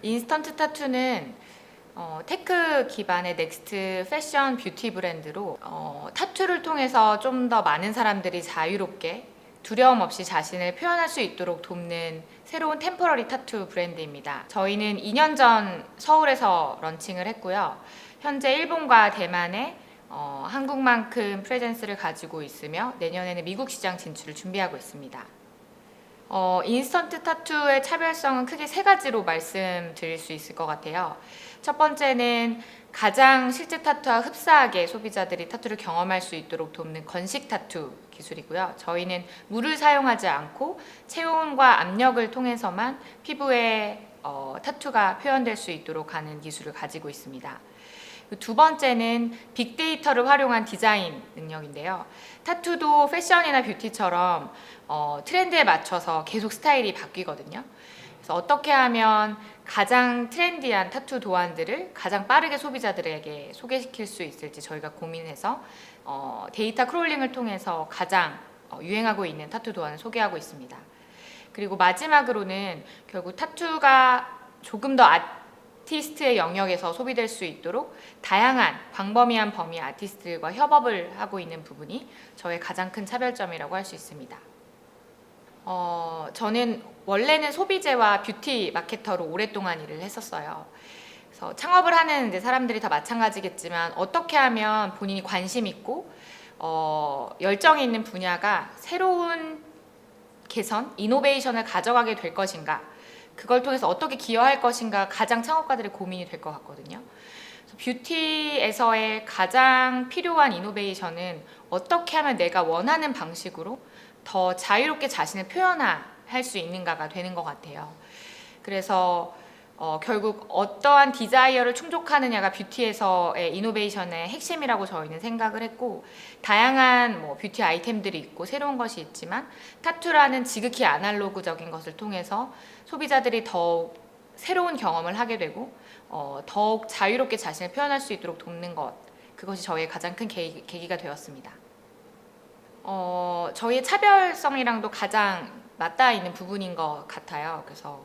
인스턴트 타투는 테크 기반의 넥스트 패션 뷰티 브랜드로 타투를 통해서 좀 더 많은 사람들이 자유롭게 두려움 없이 자신을 표현할 수 있도록 돕는 새로운 템포러리 타투 브랜드입니다. 저희는 2년 전 서울에서 런칭을 했고요. 현재 일본과 대만에 한국만큼 프레젠스를 가지고 있으며 내년에는 미국 시장 진출을 준비하고 있습니다. 인스턴트 타투의 차별성은 크게 세 가지로 말씀드릴 수 있을 것 같아요. 첫 번째는 가장 실제 타투와 흡사하게 소비자들이 타투를 경험할 수 있도록 돕는 건식 타투 기술이고요. 저희는 물을 사용하지 않고 체온과 압력을 통해서만 피부에 타투가 표현될 수 있도록 하는 기술을 가지고 있습니다. 두 번째는 빅데이터를 활용한 디자인 능력인데요. 타투도 패션이나 뷰티처럼 트렌드에 맞춰서 계속 스타일이 바뀌거든요. 그래서 어떻게 하면 가장 트렌디한 타투 도안들을 가장 빠르게 소비자들에게 소개시킬 수 있을지 저희가 고민해서 데이터 크롤링을 통해서 가장 유행하고 있는 타투 도안을 소개하고 있습니다. 그리고 마지막으로는 결국 타투가 조금 더 아티스트의 영역에서 소비될 수 있도록 다양한 광범위한 범위의 아티스트들과 협업을 하고 있는 부분이 저의 가장 큰 차별점이라고 할 수 있습니다. 저는 원래는 소비재와 뷰티 마케터로 오랫동안 일을 했었어요. 그래서 창업을 하는 이제 사람들이 다 마찬가지겠지만 어떻게 하면 본인이 관심 있고 열정이 있는 분야가 새로운 개선, 이노베이션을 가져가게 될 것인가, 그걸 통해서 어떻게 기여할 것인가 가장 창업가들의 고민이 될 것 같거든요. 뷰티에서의 가장 필요한 이노베이션은 어떻게 하면 내가 원하는 방식으로 더 자유롭게 자신을 표현할 수 있는가가 되는 것 같아요. 그래서 결국 어떠한 디자이어를 충족하느냐가 뷰티에서의 이노베이션의 핵심이라고 저희는 생각을 했고, 다양한 뷰티 아이템들이 있고 새로운 것이 있지만 타투라는 지극히 아날로그적인 것을 통해서 소비자들이 더욱 새로운 경험을 하게 되고 더욱 자유롭게 자신을 표현할 수 있도록 돕는 것, 그것이 저희의 가장 큰 계기가 되었습니다. 저희의 차별성이랑도 가장 맞닿아 있는 부분인 것 같아요. 그래서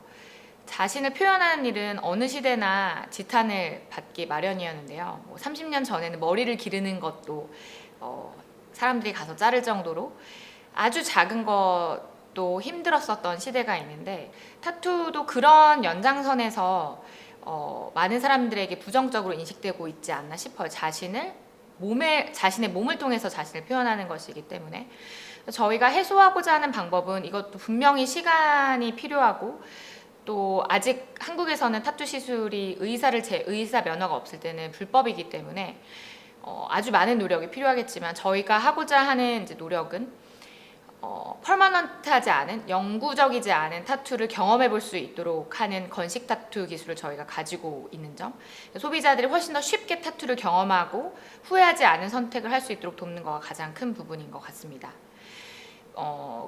자신을 표현하는 일은 어느 시대나 지탄을 받기 마련이었는데요. 30년 전에는 머리를 기르는 것도 사람들이 가서 자를 정도로 아주 작은 것도 힘들었었던 시대가 있는데, 타투도 그런 연장선에서 많은 사람들에게 부정적으로 인식되고 있지 않나 싶어요. 자신의 몸을 통해서 자신을 표현하는 것이기 때문에. 저희가 해소하고자 하는 방법은 이것도 분명히 시간이 필요하고, 또 아직 한국에서는 타투 시술이 의사 면허가 없을 때는 불법이기 때문에 아주 많은 노력이 필요하겠지만, 저희가 하고자 하는 이제 노력은 퍼머넌트하지 않은, 영구적이지 않은 타투를 경험해 볼 수 있도록 하는 건식 타투 기술을 저희가 가지고 있는 점, 소비자들이 훨씬 더 쉽게 타투를 경험하고 후회하지 않은 선택을 할 수 있도록 돕는 것가 가장 큰 부분인 것 같습니다.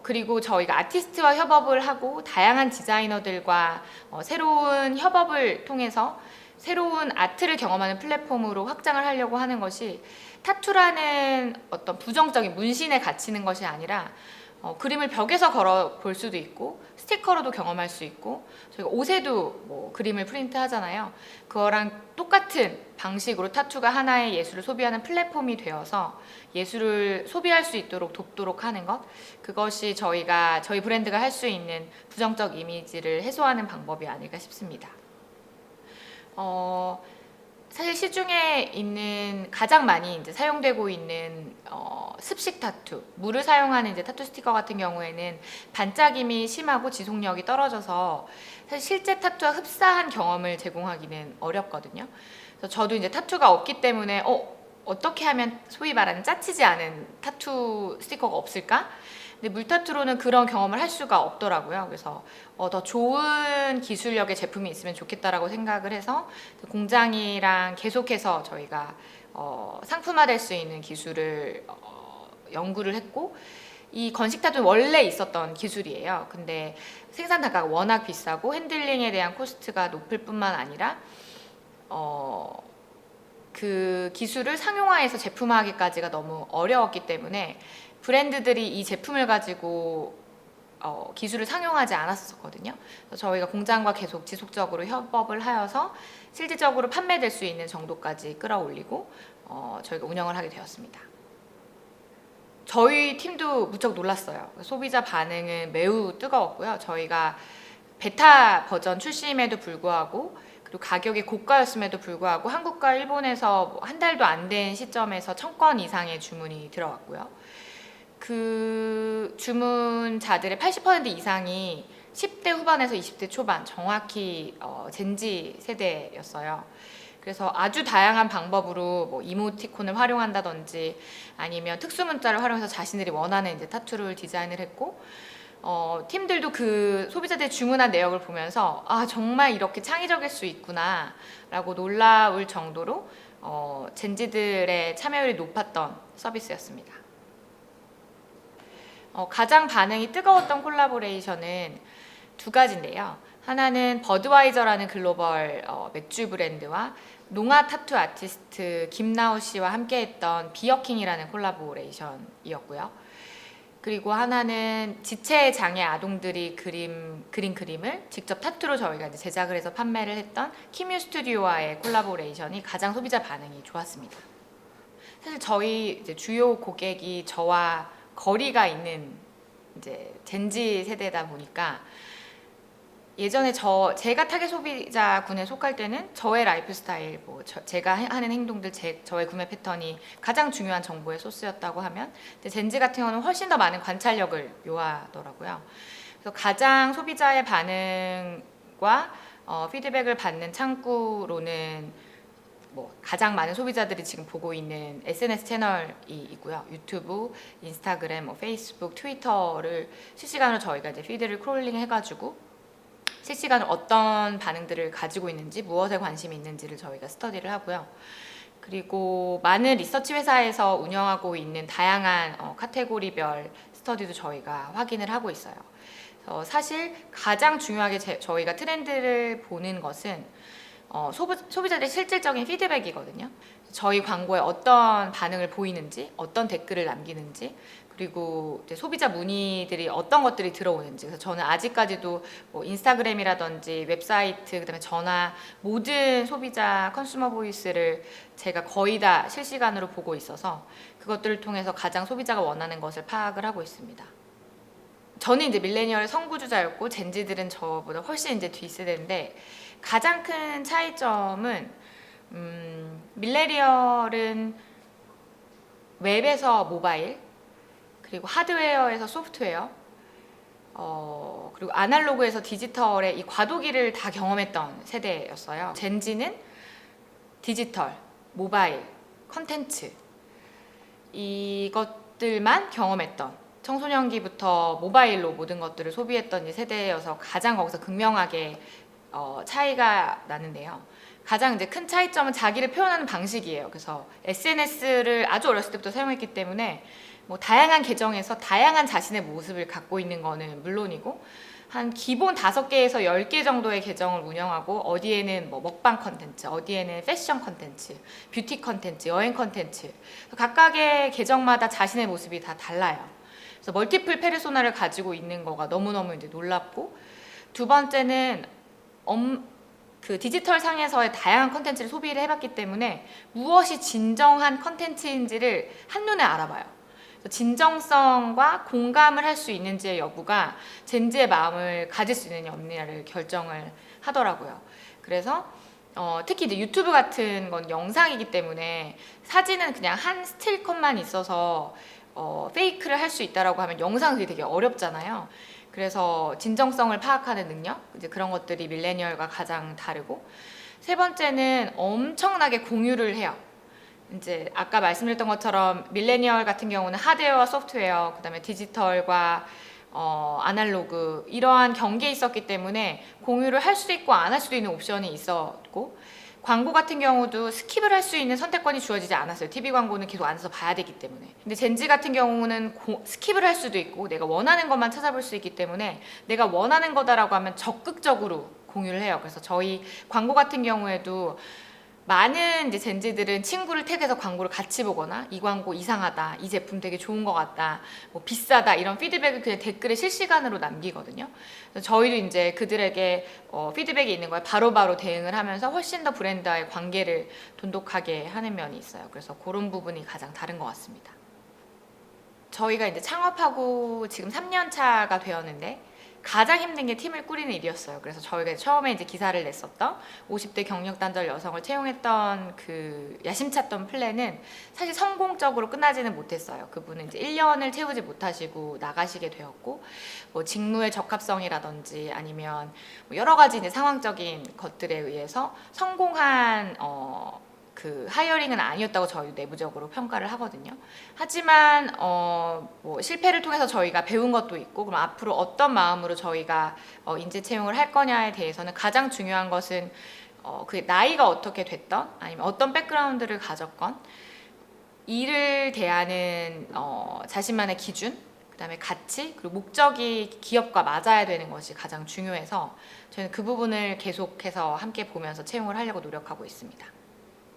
그리고 저희가 아티스트와 협업을 하고 다양한 디자이너들과 새로운 협업을 통해서 새로운 아트를 경험하는 플랫폼으로 확장을 하려고 하는 것이, 타투라는 어떤 부정적인 문신에 갇히는 것이 아니라 그림을 벽에서 걸어 볼 수도 있고 스티커로도 경험할 수 있고, 저희가 옷에도 그림을 프린트 하잖아요. 그거랑 똑같은 방식으로 타투가 하나의 예술을 소비하는 플랫폼이 되어서 예술을 소비할 수 있도록 돕도록 하는 것, 그것이 저희 브랜드가 할 수 있는 부정적 이미지를 해소하는 방법이 아닐까 싶습니다. 사실 시중에 있는 가장 많이 이제 사용되고 있는 습식 타투, 물을 사용하는 이제 타투 스티커 같은 경우에는 반짝임이 심하고 지속력이 떨어져서 사실 실제 타투와 흡사한 경험을 제공하기는 어렵거든요. 그래서 저도 이제 타투가 없기 때문에 어떻게 하면 소위 말하는 짜치지 않은 타투 스티커가 없을까? 근데 물타투로는 그런 경험을 할 수가 없더라고요. 그래서 더 좋은 기술력의 제품이 있으면 좋겠다라고 생각을 해서 공장이랑 계속해서 저희가 상품화될 수 있는 기술을 연구를 했고, 이 건식 타투는 원래 있었던 기술이에요. 근데 생산 단가가 워낙 비싸고 핸들링에 대한 코스트가 높을 뿐만 아니라 그 기술을 상용화해서 제품화하기까지가 너무 어려웠기 때문에 브랜드들이 이 제품을 가지고 기술을 상용하지 않았었거든요. 그래서 저희가 공장과 계속 지속적으로 협업을 하여서 실질적으로 판매될 수 있는 정도까지 끌어올리고 저희가 운영을 하게 되었습니다. 저희 팀도 무척 놀랐어요. 소비자 반응은 매우 뜨거웠고요. 저희가 베타 버전 출시임에도 불구하고 그리고 가격이 고가였음에도 불구하고 한국과 일본에서 한 달도 안 된 시점에서 1000건 이상의 주문이 들어왔고요. 그 주문자들의 80% 이상이 10대 후반에서 20대 초반, 정확히 젠지 세대였어요. 그래서 아주 다양한 방법으로 뭐 이모티콘을 활용한다든지 아니면 특수 문자를 활용해서 자신들이 원하는 이제 타투를 디자인을 했고, 팀들도 그 소비자들이 주문한 내역을 보면서 아 정말 이렇게 창의적일 수 있구나 라고 놀라울 정도로 젠지들의 참여율이 높았던 서비스였습니다. 가장 반응이 뜨거웠던 콜라보레이션은 두 가지인데요. 하나는 버드와이저라는 글로벌 맥주 브랜드와 농아 타투 아티스트 김나우 씨와 함께했던 비어킹이라는 콜라보레이션이었고요. 그리고 하나는 지체 장애 아동들이 그린 그림을 직접 타투로 저희가 이제 제작을 해서 판매를 했던 키뮤 스튜디오와의 콜라보레이션이 가장 소비자 반응이 좋았습니다. 사실 저희 이제 주요 고객이 저와 거리가 있는 이제 젠지 세대다 보니까 예전에 제가 타겟 소비자군에 속할 때는 저의 라이프 스타일, 제가 하는 행동들, 저의 구매 패턴이 가장 중요한 정보의 소스였다고 하면 젠지 같은 경우는 훨씬 더 많은 관찰력을 요하더라고요. 그래서 가장 소비자의 반응과 피드백을 받는 창구로는 가장 많은 소비자들이 지금 보고 있는 SNS 채널이 있고요. 유튜브, 인스타그램, 페이스북, 트위터를 실시간으로 저희가 이제 피드를 크롤링 해가지고 실시간으로 어떤 반응들을 가지고 있는지, 무엇에 관심이 있는지를 저희가 스터디를 하고요. 그리고 많은 리서치 회사에서 운영하고 있는 다양한 카테고리별 스터디도 저희가 확인을 하고 있어요. 그래서 사실 가장 중요하게 저희가 트렌드를 보는 것은 소비자들의 실질적인 피드백이거든요. 저희 광고에 어떤 반응을 보이는지, 어떤 댓글을 남기는지, 그리고 이제 소비자 문의들이 어떤 것들이 들어오는지. 그래서 저는 아직까지도 인스타그램이라든지 웹사이트, 그다음에 전화, 모든 소비자 컨슈머 보이스를 제가 거의 다 실시간으로 보고 있어서 그것들을 통해서 가장 소비자가 원하는 것을 파악을 하고 있습니다. 저는 이제 밀레니얼 선구주자였고 젠지들은 저보다 훨씬 이제 뒷세대인데, 가장 큰 차이점은 밀레니얼은 웹에서 모바일, 그리고 하드웨어에서 소프트웨어, 그리고 아날로그에서 디지털의 이 과도기를 다 경험했던 세대였어요. 젠지는 디지털, 모바일, 컨텐츠 이것들만 경험했던, 청소년기부터 모바일로 모든 것들을 소비했던 이 세대여서 가장 거기서 극명하게 차이가 나는데요. 가장 이제 큰 차이점은 자기를 표현하는 방식이에요. 그래서 SNS를 아주 어렸을 때부터 사용했기 때문에 다양한 계정에서 다양한 자신의 모습을 갖고 있는 거는 물론이고, 한 기본 5개에서 10개 정도의 계정을 운영하고, 어디에는 먹방 컨텐츠, 어디에는 패션 컨텐츠, 뷰티 컨텐츠, 여행 컨텐츠, 각각의 계정마다 자신의 모습이 다 달라요. 그래서 멀티플 페르소나를 가지고 있는 거가 너무너무 이제 놀랍고, 두 번째는 그 디지털 상에서의 다양한 컨텐츠를 소비를 해봤기 때문에 무엇이 진정한 컨텐츠인지를 한눈에 알아봐요. 진정성과 공감을 할 수 있는지의 여부가 젠지의 마음을 가질 수 있느냐 없느냐를 결정을 하더라고요. 그래서 특히 이제 유튜브 같은 건 영상이기 때문에, 사진은 그냥 한 스틸컷만 있어서 페이크를 할 수 있다라고 하면 영상은 그게 되게 어렵잖아요. 그래서 진정성을 파악하는 능력, 이제 그런 것들이 밀레니얼과 가장 다르고, 세 번째는 엄청나게 공유를 해요. 이제 아까 말씀드렸던 것처럼 밀레니얼 같은 경우는 하드웨어와 소프트웨어, 그다음에 디지털과 아날로그, 이러한 경계에 있었기 때문에 공유를 할 수도 있고 안 할 수도 있는 옵션이 있었고, 광고 같은 경우도 스킵을 할 수 있는 선택권이 주어지지 않았어요. TV 광고는 계속 앉아서 봐야 되기 때문에. 근데 젠지 같은 경우는 스킵을 할 수도 있고 내가 원하는 것만 찾아볼 수 있기 때문에 내가 원하는 거다라고 하면 적극적으로 공유를 해요. 그래서 저희 광고 같은 경우에도 많은 이제 젠지들은 친구를 택해서 광고를 같이 보거나 이 광고 이상하다, 이 제품 되게 좋은 것 같다, 뭐 비싸다 이런 피드백을 그냥 댓글에 실시간으로 남기거든요. 그래서 저희도 이제 그들에게 피드백이 있는 거에 바로바로 대응을 하면서 훨씬 더 브랜드와의 관계를 돈독하게 하는 면이 있어요. 그래서 그런 부분이 가장 다른 것 같습니다. 저희가 이제 창업하고 지금 3년 차가 되었는데 가장 힘든 게 팀을 꾸리는 일이었어요. 그래서 저희가 처음에 이제 기사를 냈었던 50대 경력 단절 여성을 채용했던 그 야심찼던 플랜은 사실 성공적으로 끝나지는 못했어요. 그분은 이제 1년을 채우지 못하시고 나가시게 되었고, 뭐 직무의 적합성이라든지 아니면 뭐 여러 가지 이제 상황적인 것들에 의해서 성공한 그 하이어링은 아니었다고 저희 내부적으로 평가를 하거든요. 하지만 뭐 실패를 통해서 저희가 배운 것도 있고, 그럼 앞으로 어떤 마음으로 저희가 인재 채용을 할 거냐에 대해서는 가장 중요한 것은 그 나이가 어떻게 됐던 아니면 어떤 백그라운드를 가졌건 일을 대하는 자신만의 기준, 그다음에 가치, 그리고 목적이 기업과 맞아야 되는 것이 가장 중요해서 저희는 그 부분을 계속해서 함께 보면서 채용을 하려고 노력하고 있습니다.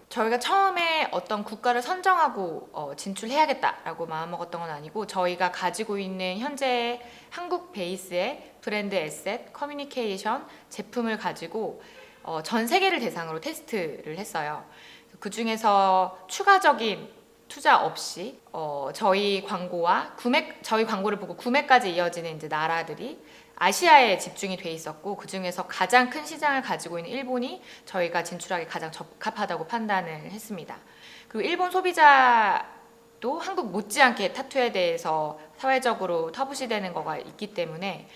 저희가 처음에 어떤 국가를 선정하고 진출해야겠다라고 마음먹었던 건 아니고, 저희가 가지고 있는 현재 한국 베이스의 브랜드 에셋, 커뮤니케이션, 제품을 가지고 전 세계를 대상으로 테스트를 했어요. 그 중에서 추가적인 투자 없이 저희 광고를 보고 구매까지 이어지는 이제 나라들이 아시아에 집중이 돼 있었고, 그 중에서 가장 큰 시장을 가지고 있는 일본이 저희가 진출하기 가장 적합하다고 판단을 했습니다. 그리고 일본 소비자도 한국 못지않게 타투에 대해서 사회적으로 터부시되는 거가 있기 때문에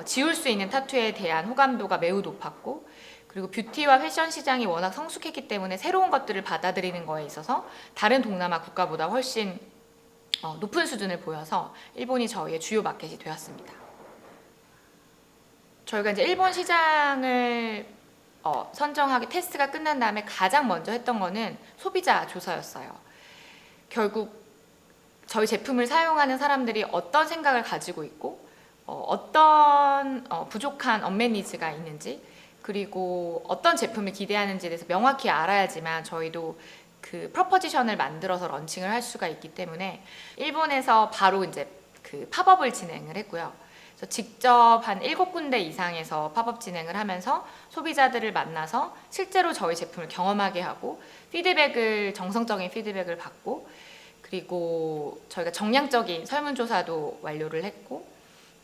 지울 수 있는 타투에 대한 호감도가 매우 높았고, 그리고 뷰티와 패션 시장이 워낙 성숙했기 때문에 새로운 것들을 받아들이는 거에 있어서 다른 동남아 국가보다 훨씬 높은 수준을 보여서 일본이 저희의 주요 마켓이 되었습니다. 저희가 이제 일본 시장을 선정하기 테스트가 끝난 다음에 가장 먼저 했던 거는 소비자 조사였어요. 결국 저희 제품을 사용하는 사람들이 어떤 생각을 가지고 있고 어떤 부족한 언맷 니즈가 있는지, 그리고 어떤 제품을 기대하는지에 대해서 명확히 알아야지만 저희도 그 프로포지션을 만들어서 런칭을 할 수가 있기 때문에 일본에서 바로 이제 그 팝업을 진행을 했고요. 그래서 직접 한 7군데 이상에서 팝업 진행을 하면서 소비자들을 만나서 실제로 저희 제품을 경험하게 하고 정성적인 피드백을 받고, 그리고 저희가 정량적인 설문조사도 완료를 했고,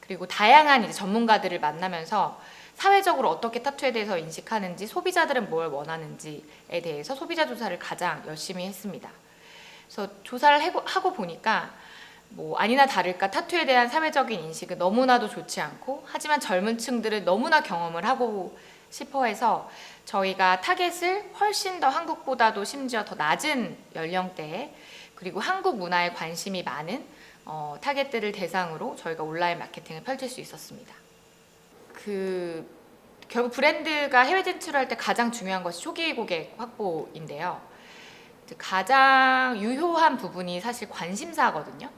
그리고 다양한 이제 전문가들을 만나면서 사회적으로 어떻게 타투에 대해서 인식하는지, 소비자들은 뭘 원하는지에 대해서 소비자 조사를 가장 열심히 했습니다. 그래서 조사를 하고 보니까 뭐 아니나 다를까 타투에 대한 사회적인 인식은 너무나도 좋지 않고, 하지만 젊은 층들은 너무나 경험을 하고 싶어해서 저희가 타겟을 훨씬 더 한국보다도 심지어 더 낮은 연령대에, 그리고 한국 문화에 관심이 많은 타겟들을 대상으로 저희가 온라인 마케팅을 펼칠 수 있었습니다. 결국 브랜드가 해외 진출할 때 가장 중요한 것이 초기 고객 확보인데요. 가장 유효한 부분이 사실 관심사거든요.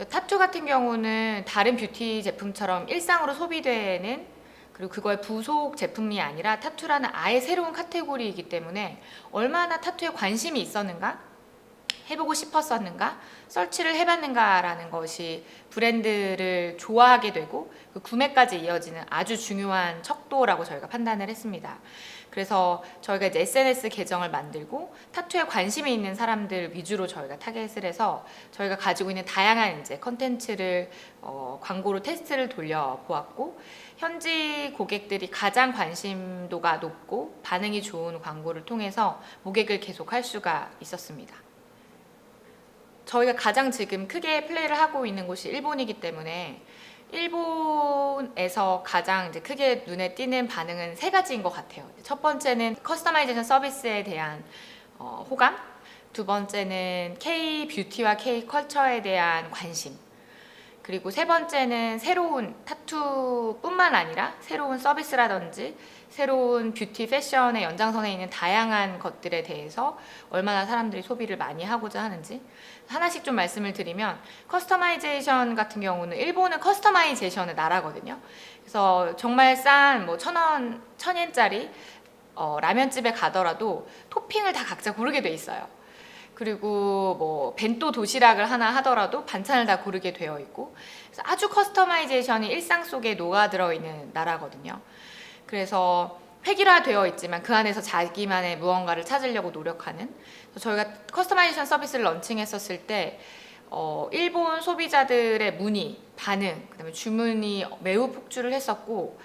타투 같은 경우는 다른 뷰티 제품처럼 일상으로 소비되는, 그리고 그거의 부속 제품이 아니라 타투라는 아예 새로운 카테고리이기 때문에 얼마나 타투에 관심이 있었는가, 해보고 싶었었는가, 서치를 해봤는가라는 것이 브랜드를 좋아하게 되고 그 구매까지 이어지는 아주 중요한 척도라고 저희가 판단을 했습니다. 그래서 저희가 이제 SNS 계정을 만들고 타투에 관심이 있는 사람들 위주로 저희가 타겟을 해서 저희가 가지고 있는 다양한 이제 컨텐츠를 광고로 테스트를 돌려보았고, 현지 고객들이 가장 관심도가 높고 반응이 좋은 광고를 통해서 모객을 계속할 수가 있었습니다. 저희가 가장 지금 크게 플레이를 하고 있는 곳이 일본이기 때문에 일본에서 가장 이제 크게 눈에 띄는 반응은 3가지인 것 같아요. 첫 번째는 커스터마이제이션 서비스에 대한 호감, 두 번째는 K 뷰티와 K 컬처에 대한 관심, 그리고 세 번째는 새로운 타투뿐만 아니라 새로운 서비스라든지 새로운 뷰티 패션의 연장선에 있는 다양한 것들에 대해서 얼마나 사람들이 소비를 많이 하고자 하는지. 하나씩 좀 말씀을 드리면, 커스터마이제이션 같은 경우는 일본은 커스터마이제이션의 나라거든요. 그래서 정말 싼 뭐 1,000원, 1,000엔짜리 라면집에 가더라도 토핑을 다 각자 고르게 돼 있어요. 그리고 뭐 벤또 도시락을 하나 하더라도 반찬을 다 고르게 되어 있고, 그래서 아주 커스터마이제이션이 일상 속에 녹아들어 있는 나라거든요. 그래서 획일화되어 있지만 그 안에서 자기만의 무언가를 찾으려고 노력하는, 저희가 커스터마이제이션 서비스를 런칭했었을 때 일본 소비자들의 문의, 반응, 그다음에 주문이 매우 폭주를 했었고,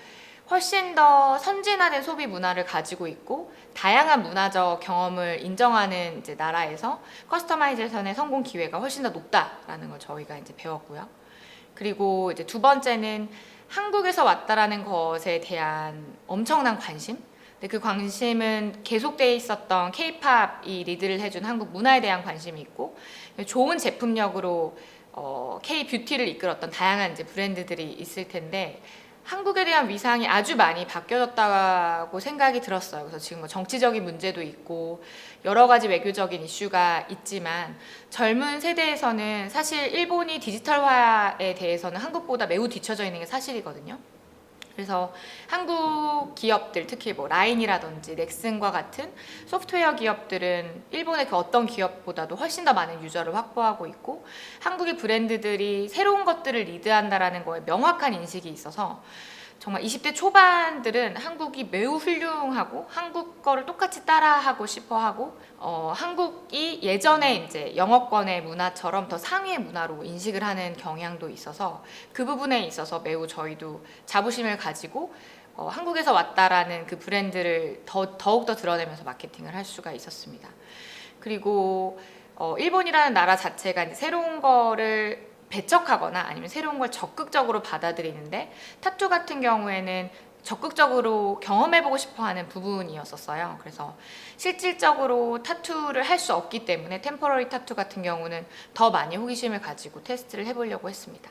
훨씬 더 선진화된 소비 문화를 가지고 있고 다양한 문화적 경험을 인정하는 이제 나라에서 커스터마이제이션의 성공 기회가 훨씬 더 높다라는 걸 저희가 이제 배웠고요. 그리고 이제 두 번째는 한국에서 왔다라는 것에 대한 엄청난 관심. 근데 그 관심은 계속돼 있었던 K-팝이 리드를 해준 한국 문화에 대한 관심이 있고, 좋은 제품력으로 K-뷰티를 이끌었던 다양한 이제 브랜드들이 있을 텐데, 한국에 대한 위상이 아주 많이 바뀌어졌다고 생각이 들었어요. 그래서 지금 뭐 정치적인 문제도 있고 여러 가지 외교적인 이슈가 있지만, 젊은 세대에서는 사실 일본이 디지털화에 대해서는 한국보다 매우 뒤처져 있는 게 사실이거든요. 그래서 한국 기업들, 특히 뭐 라인이라든지 넥슨과 같은 소프트웨어 기업들은 일본의 그 어떤 기업보다도 훨씬 더 많은 유저를 확보하고 있고, 한국의 브랜드들이 새로운 것들을 리드한다라는 거에 명확한 인식이 있어서 정말 20대 초반들은 한국이 매우 훌륭하고 한국 거를 똑같이 따라하고 싶어 하고, 한국이 예전에 이제 영어권의 문화처럼 더 상위의 문화로 인식을 하는 경향도 있어서, 그 부분에 있어서 매우 저희도 자부심을 가지고 한국에서 왔다라는 그 브랜드를 더욱더 드러내면서 마케팅을 할 수가 있었습니다. 그리고 일본이라는 나라 자체가 이제 새로운 거를 배척하거나 아니면 새로운 걸 적극적으로 받아들이는데, 타투 같은 경우에는 적극적으로 경험해보고 싶어하는 부분이었었어요. 그래서 실질적으로 타투를 할 수 없기 때문에 템포러리 타투 같은 경우는 더 많이 호기심을 가지고 테스트를 해보려고 했습니다.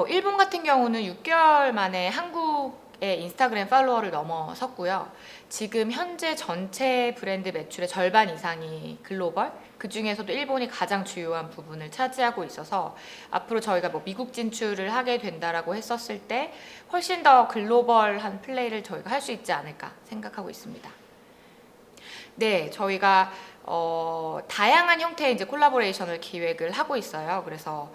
일본 같은 경우는 6개월 만에 한국의 인스타그램 팔로워를 넘어섰고요. 지금 현재 전체 브랜드 매출의 절반 이상이 글로벌, 그 중에서도 일본이 가장 주요한 부분을 차지하고 있어서 앞으로 저희가 뭐 미국 진출을 하게 된다라고 했었을 때 훨씬 더 글로벌한 플레이를 저희가 할 수 있지 않을까 생각하고 있습니다. 네, 저희가 다양한 형태의 이제 콜라보레이션을 기획을 하고 있어요. 그래서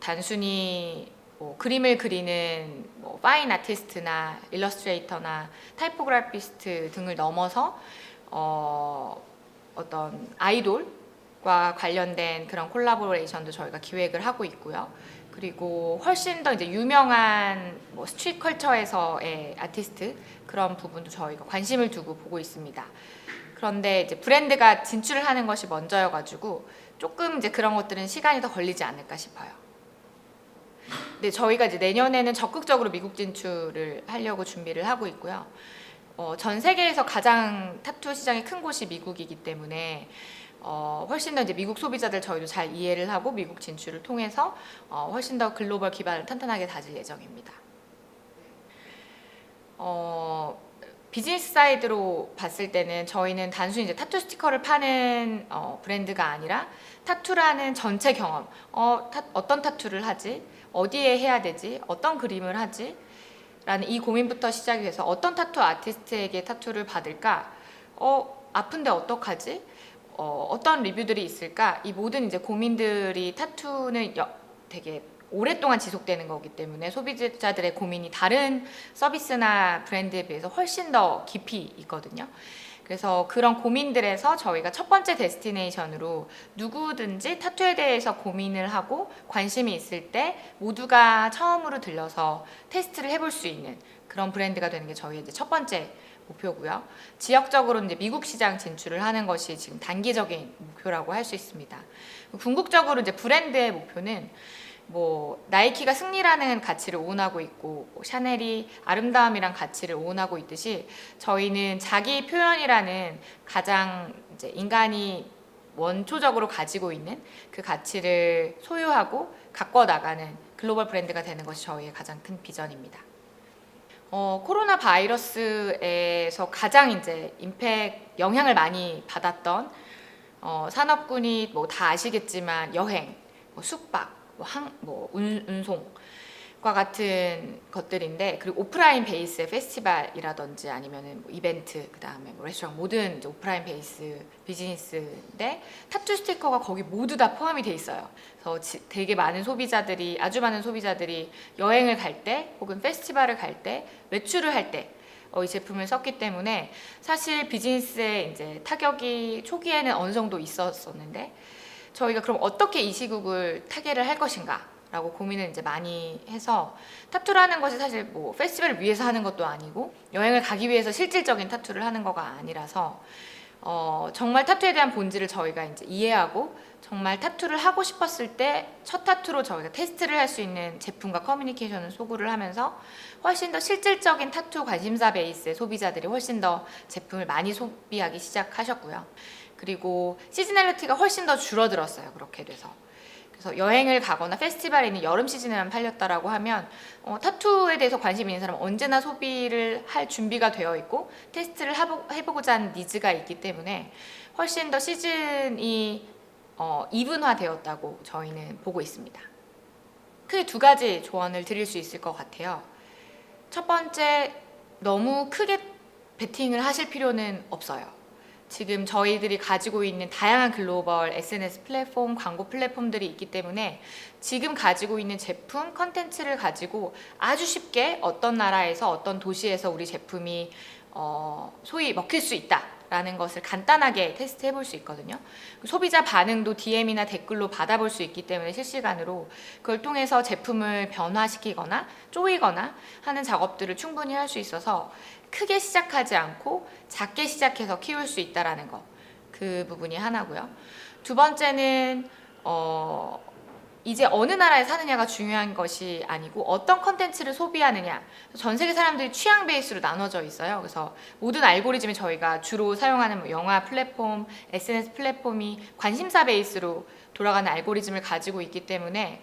단순히 뭐 그림을 그리는 뭐 파인 아티스트나 일러스트레이터나 타이포그래피스트 등을 넘어서 어떤 아이돌과 관련된 그런 콜라보레이션도 저희가 기획을 하고 있고요. 그리고 훨씬 더 이제 유명한 뭐 스트릿 컬처에서의 아티스트, 그런 부분도 저희가 관심을 두고 보고 있습니다. 그런데 이제 브랜드가 진출을 하는 것이 먼저여가지고 조금 이제 그런 것들은 시간이 더 걸리지 않을까 싶어요. 네, 저희가 이제 내년에는 적극적으로 미국 진출을 하려고 준비를 하고 있고요. 전 세계에서 가장 타투 시장이 큰 곳이 미국이기 때문에 훨씬 더 이제 미국 소비자들 저희도 잘 이해를 하고 미국 진출을 통해서 훨씬 더 글로벌 기반을 탄탄하게 다질 예정입니다. 비즈니스 사이드로 봤을 때는 저희는 단순히 이제 타투 스티커를 파는 브랜드가 아니라 타투라는 전체 경험, 어떤 타투를 하지? 어디에 해야 되지? 어떤 그림을 하지? 라는 이 고민부터 시작이 돼서 어떤 타투 아티스트에게 타투를 받을까? 아픈데 어떡하지? 어떤 리뷰들이 있을까? 이 모든 이제 고민들이, 타투는 되게 오랫동안 지속되는 거기 때문에 소비자들의 고민이 다른 서비스나 브랜드에 비해서 훨씬 더 깊이 있거든요. 그래서 그런 고민들에서 저희가 첫 번째 데스티네이션으로 누구든지 타투에 대해서 고민을 하고 관심이 있을 때 모두가 처음으로 들려서 테스트를 해볼 수 있는 그런 브랜드가 되는 게 저희의 이제 첫 번째 목표고요. 지역적으로 이제 미국 시장 진출을 하는 것이 지금 단기적인 목표라고 할 수 있습니다. 궁극적으로 이제 브랜드의 목표는 뭐 나이키가 승리라는 가치를 오운하고 있고 샤넬이 아름다움이란 가치를 오운하고 있듯이, 저희는 자기 표현이라는 가장 이제 인간이 원초적으로 가지고 있는 그 가치를 소유하고 가꿔 나가는 글로벌 브랜드가 되는 것이 저희의 가장 큰 비전입니다. 코로나 바이러스에서 가장 이제 영향을 많이 받았던 산업군이 뭐 다 아시겠지만 여행, 숙박, 운송, 과 같은 것들인데, 그리고 오프라인 베이스의 페스티벌이라든지 아니면은 뭐 이벤트, 그 다음에 뭐 레스토랑, 모든 이제 오프라인 베이스 비즈니스인데 타투 스티커가 거기 모두 다 포함이 돼 있어요. 그래서 되게 많은 소비자들이, 아주 많은 소비자들이 여행을 갈 때 혹은 페스티벌을 갈 때, 외출을 할 때 이 제품을 썼기 때문에 사실 비즈니스에 이제 타격이 초기에는 어느 정도 있었었는데, 저희가 그럼 어떻게 이 시국을 타개를 할 것인가 라고 고민을 이제 많이 해서, 타투라는 것이 사실 뭐 페스티벌을 위해서 하는 것도 아니고 여행을 가기 위해서 실질적인 타투를 하는 거가 아니라서 정말 타투에 대한 본질을 저희가 이제 이해하고, 정말 타투를 하고 싶었을 때 첫 타투로 저희가 테스트를 할 수 있는 제품과 커뮤니케이션을 소구를 하면서 훨씬 더 실질적인 타투 관심사 베이스의 소비자들이 훨씬 더 제품을 많이 소비하기 시작하셨고요. 그리고 시즈널리티가 훨씬 더 줄어들었어요. 그렇게 돼서. 그래서 여행을 가거나 페스티벌에 있는 여름 시즌에만 팔렸다라고 하면 타투에 대해서 관심 있는 사람은 언제나 소비를 할 준비가 되어 있고 테스트를 해보고자 하는 니즈가 있기 때문에 훨씬 더 시즌이 이분화되었다고 저희는 보고 있습니다. 크게 두 가지 조언을 드릴 수 있을 것 같아요. 첫 번째, 너무 크게 베팅을 하실 필요는 없어요. 지금 저희들이 가지고 있는 다양한 글로벌 SNS 플랫폼, 광고 플랫폼들이 있기 때문에 지금 가지고 있는 제품, 컨텐츠를 가지고 아주 쉽게 어떤 나라에서 어떤 도시에서 우리 제품이 소위 먹힐 수 있다라는 것을 간단하게 테스트 해볼 수 있거든요. 소비자 반응도 DM이나 댓글로 받아볼 수 있기 때문에 실시간으로 그걸 통해서 제품을 변화시키거나 쪼이거나 하는 작업들을 충분히 할 수 있어서 크게 시작하지 않고 작게 시작해서 키울 수 있다라는 거, 그 부분이 하나고요. 두 번째는 이제 어느 나라에 사느냐가 중요한 것이 아니고 어떤 컨텐츠를 소비하느냐. 전 세계 사람들이 취향 베이스로 나눠져 있어요. 그래서 모든 알고리즘이 저희가 주로 사용하는 뭐 영화 플랫폼, SNS 플랫폼이 관심사 베이스로 돌아가는 알고리즘을 가지고 있기 때문에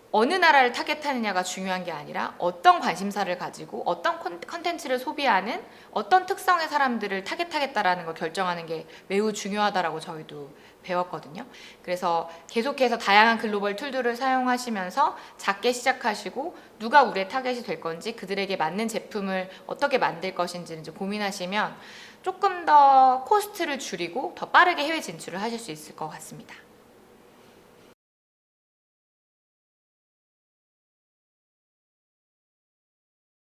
어느 나라를 타겟하느냐가 중요한 게 아니라 어떤 관심사를 가지고 어떤 컨텐츠를 소비하는 어떤 특성의 사람들을 타겟하겠다라는 걸 결정하는 게 매우 중요하다라고 저희도 배웠거든요. 그래서 계속해서 다양한 글로벌 툴들을 사용하시면서 작게 시작하시고 누가 우리의 타겟이 될 건지, 그들에게 맞는 제품을 어떻게 만들 것인지를 좀 고민하시면 조금 더 코스트를 줄이고 더 빠르게 해외 진출을 하실 수 있을 것 같습니다.